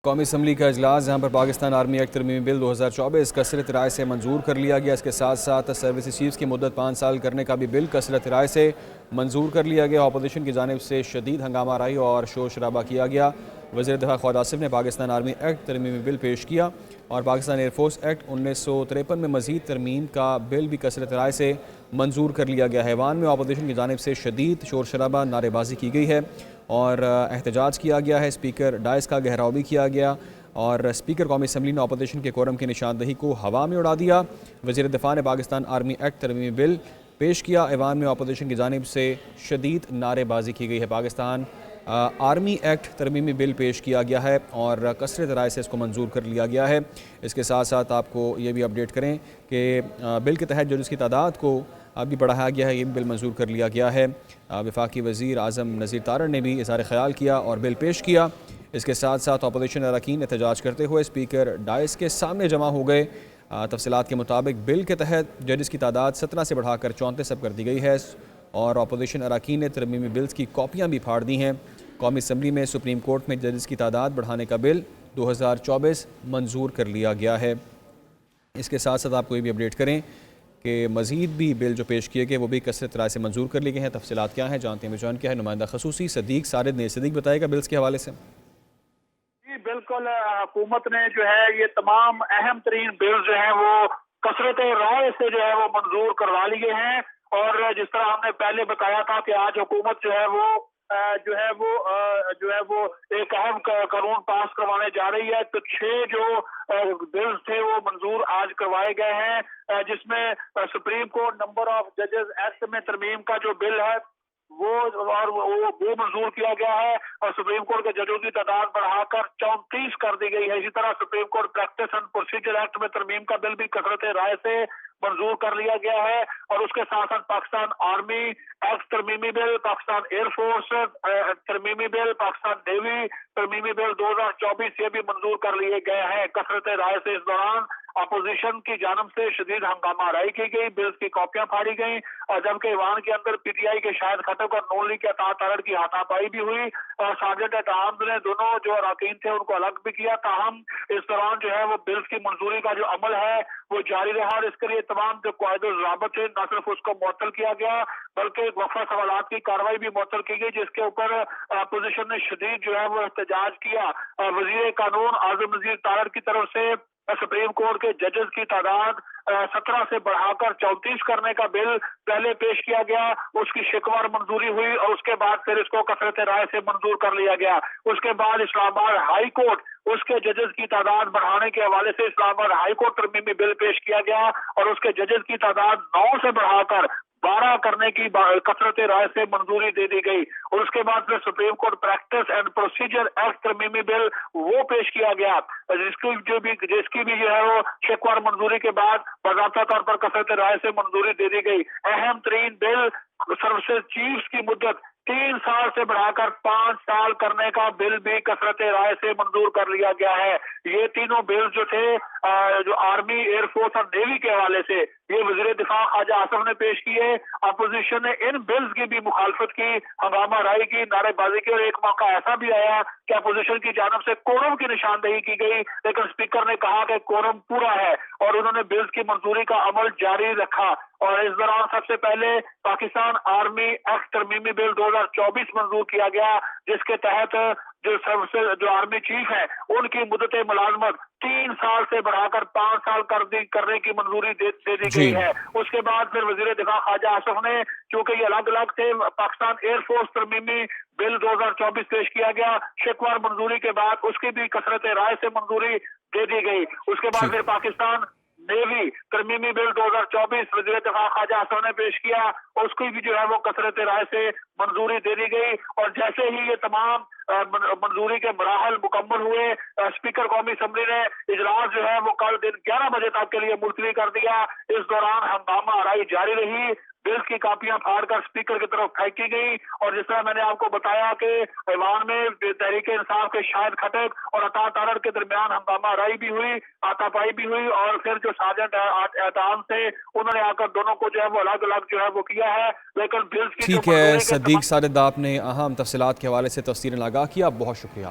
قومی اسمبلی کا اجلاس جہاں پر پاکستان آرمی ایکٹ ترمیمی بل 2024 کثرت رائے سے منظور کر لیا گیا۔ اس کے ساتھ ساتھ سروس چیفز کی مدت 5 سال کرنے کا بھی بل کثرت رائے سے منظور کر لیا گیا۔ اپوزیشن کی جانب سے شدید ہنگامہ آرائی اور شور شرابہ کیا گیا۔ وزیر دفاع خالد آصف نے پاکستان آرمی ایکٹ ترمیمی بل پیش کیا اور پاکستان ایئر فورس ایکٹ 1953 میں مزید ترمیم کا بل بھی کثرت رائے سے منظور کر لیا گیا ہے۔ ایوان میں اپوزیشن کی جانب سے شدید شور شرابہ، نعرے بازی کی گئی ہے اور احتجاج کیا گیا ہے۔ اسپیکر ڈائس کا گھیراؤ بھی کیا گیا اور اسپیکر قومی اسمبلی نے اپوزیشن کے کورم کی نشاندہی کو ہوا میں اڑا دیا۔ وزیر دفاع نے پاکستان آرمی ایکٹ ترمیمی بل پیش کیا۔ ایوان میں اپوزیشن کی جانب سے شدید نعرے بازی کی گئی ہے۔ پاکستان آرمی ایکٹ ترمیمی بل پیش کیا گیا ہے اور کثرت رائے سے اس کو منظور کر لیا گیا ہے۔ اس کے ساتھ ساتھ آپ کو یہ بھی اپڈیٹ کریں کہ بل کے تحت ججز کی تعداد کو بھی بڑھایا گیا ہے۔ یہ بل منظور کر لیا گیا ہے۔ وفاقی وزیر اعظم نذیر تارڑ نے بھی اظہار خیال کیا اور بل پیش کیا۔ اس کے ساتھ ساتھ اپوزیشن اراکین احتجاج کرتے ہوئے اسپیکر ڈائس کے سامنے جمع ہو گئے۔ تفصیلات کے مطابق بل کے تحت ججز کی تعداد 17 سے بڑھا کر 34 کر دی گئی ہے اور اپوزیشن اراکین نے ترمیمی بلز کی کاپیاں بھی پھاڑ دی ہیں۔ قومی اسمبلی میں سپریم کورٹ میں ججز کی تعداد بڑھانے کا بل 2024 منظور کر لیا گیا ہے۔ اس کے ساتھ ساتھ آپ کو یہ بھی اپڈیٹ کریں کہ مزید بھی بل جو پیش کیے گئے وہ بھی کثرت رائے سے منظور کر لیے گئے ہیں۔ تفصیلات کیا ہیں جانتے ہیں، جوائن کیا ہے نمائندہ خصوصی صدیق سارد نے۔ صدیق بتائے گا بلز کے حوالے سے۔ بالکل، حکومت نے جو ہے یہ تمام اہم ترین بل جو ہیں وہ کثرت رائے سے جو ہے وہ منظور کروا لیے ہیں اور جس طرح ہم نے پہلے بتایا تھا کہ آج حکومت جو ہے وہ ایک اہم قانون پاس کروانے جا رہی ہے۔ تو 6 جو بلز تھے وہ منظور آج کروائے گئے ہیں، جس میں سپریم کورٹ نمبر آف ججز ایکٹ میں ترمیم کا جو بل ہے وہ منظور کیا گیا ہے اور سپریم کورٹ کے ججوں کی تعداد بڑھا کر 34 کر دی گئی ہے۔ اسی طرح supreme court practice and procedure act میں ترمیم کا بل بھی کثرت رائے سے منظور کر لیا گیا ہے اور اس کے ساتھ ساتھ پاکستان آرمی ایکٹ ترمیمی بل، پاکستان ایئر فورس ترمیمی بل، پاکستان نیوی ترمیمی بل 2024 یہ بھی منظور کر لیے گئے ہیں کثرت رائے سے۔ اس دوران اپوزیشن کی جانب سے شدید ہنگامہ آرائی کی گئی، بلز کی کاپیاں پھاڑی گئیں اور جبکہ ایوان کے اندر پی ٹی آئی کے شاہد خٹک اور نون لیگ کے عطا تارڑ کی ہاتھا پائی بھی ہوئی اور سرجنٹ ایٹ آرمز نے دونوں جو اراکین تھے ان کو الگ بھی کیا۔ تاہم اس دوران جو ہے وہ بلز کی منظوری کا جو عمل ہے وہ جاری رہا اور اس کے لیے تمام جو قواعد و ضوابط تھے نہ صرف اس کو معطل کیا گیا بلکہ وقفہ سوالات کی کارروائی بھی معطل کی گئی، جس کے اوپر اپوزیشن نے شدید جو ہے وہ احتجاج کیا۔ وزیر قانون اعظم نذیر تارڑ کی طرف سے سپریم کورٹ کے ججز کی تعداد 17 سے بڑھا کر 34 کرنے کا بل پہلے پیش کیا گیا، اس کی شکوار منظوری ہوئی اور اس کے بعد پھر اس کو کثرت رائے سے منظور کر لیا گیا۔ اس کے بعد اسلام آباد ہائی کورٹ اس کے ججز کی تعداد بڑھانے کے حوالے سے اسلام آباد ہائی کورٹ ترمیمی بل پیش کیا گیا اور اس کے ججز کی تعداد 9 سے بڑھا کر 12 کرنے کی کثرت رائے سے منظوری دے دی گئی اور اس کے بعد پھر supreme court practice and procedure act ترمیمی بل وہ پیش کیا گیا، جس کی بھی جو ہے وہ شکوار منظوری کے بعد باضابطہ طور پر کثرت رائے سے منظوری دے دی گئی۔ اہم ترین بل سروسز چیفز کی مدت 3 سال سے بڑھا کر 5 سال کرنے کا بل بھی کثرت رائے سے منظور کر لیا گیا ہے۔ یہ تینوں بل جو تھے جو آرمی، ایئر فورس اور نیوی کے حوالے سے یہ وزیر دفاع خالد آصف نے پیش کیے۔ اپوزیشن نے ان بلز کی بھی مخالفت کی، ہنگامہ آرائی کی، نعرے بازی کی اور ایک موقع ایسا بھی آیا کہ اپوزیشن کی جانب سے کورم کی نشاندہی کی گئی لیکن اسپیکر نے کہا کہ کورم پورا ہے اور انہوں نے بلز کی منظوری کا عمل جاری رکھا اور اس دوران سب سے پہلے پاکستان آرمی ایکٹ ترمیمی بل 2024 منظور کیا گیا، جس کے تحت جو آرمی چیف ہیں ان کی مدت ملازمت 3 سال سے بڑھا کر 5 سال کرنے کی منظوری دے دی گئی ہے۔ اس کے بعد پھر وزیر دفاع خالد آصف نے، کیونکہ یہ الگ الگ تھے، پاکستان ایئر فورس ترمیمی بل 2024 پیش کیا گیا، شکوار منظوری کے بعد اس کی بھی کثرت رائے سے منظوری دے دی گئی۔ اس کے بعد پھر پاکستان نیوی ترمیمی بل 2024 وزیر دفاع خالد آصف نے پیش کیا، اس کی بھی جو ہے وہ کثرت رائے سے منظوری دے دی گئی اور جیسے ہی یہ تمام منظوری کے مراحل مکمل ہوئے، اسپیکر قومی اسمبلی نے اجلاس جو ہے وہ کل دن 11 بجے تک کے لیے ملتوی کر دیا۔ اس دوران ہنگامہ آرائی جاری رہی، بلز کی کاپیاں پھاڑ کر اسپیکر کی طرف پھینکی گئی اور جس طرح میں نے آپ کو بتایا کہ ایوان میں تحریک انصاف کے شاہد خٹک اور عطا تارڑ کے درمیان ہنگامہ آرائی بھی ہوئی، ہاتھا پائی بھی ہوئی اور پھر جو سرجنٹ ایٹ آرمز تھے انہوں نے آ کر دونوں کو جو ہے وہ الگ الگ جو ہے وہ کیا ہے، لیکن بلز کی ٹھیک ہے صدیق سارد، آپ نے اہم تفصیلات کے حوالے سے تفصیلاً آگاہ کیا، بہت شکریہ۔